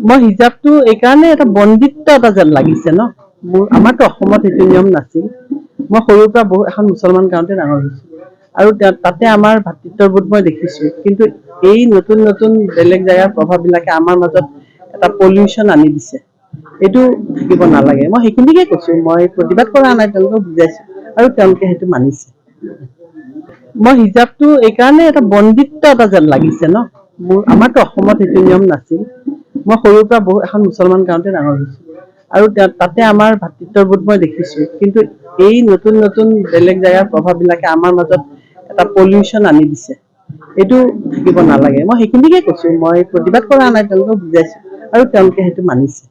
মই হিজাবটো এইকাৰণে এটা বন্দিত্ব এটা যেন লাগিছে ন। আমাৰতো অসমত সেইটো নিয়ম নাছিল। মই সৰুৰ পৰা এখন মুছলমান গাঁৱতে ডাঙৰ হৈছো আৰু তাতে আমাৰ ভাতৃত্ববোধ মই দেখিছো। কিন্তু এই নতুন নতুন বেলেগ জেগাৰ প্ৰভাৱ বিলাকে আমাৰ মাজত এটা পলিউশ্যন আনি দিছে। এইটো থাকিব নালাগে। মই সেইখিনিকে কৈছো, মই প্ৰতিবাদ কৰা নাই, তেওঁলোকক বুজাইছো আৰু তেওঁলোকে সেইটো মানিছে। মই হিজাবটো এইকাৰণে এটা বন্দিত্ব এটা যেন লাগিছে ন। আমাৰতো অসমত সেইটো নিয়ম নাছিল। মই সৰুৰ পৰা এখন মুছলমান গাঁৱতে ডাঙৰ হৈছো আৰু তাতে আমাৰ ভাতৃত্ববোধ মই দেখিছো। কিন্তু এই নতুন নতুন বেলেগ জেগাৰ প্ৰভাৱ বিলাকে আমাৰ মাজত এটা পলিউশ্যন আনি দিছে। এইটো থাকিব নালাগে। মই সেইখিনিকে কৈছো, মই প্ৰতিবাদ কৰা নাই, তেওঁলোকক বুজাইছো আৰু তেওঁলোকে সেইটো মানিছে।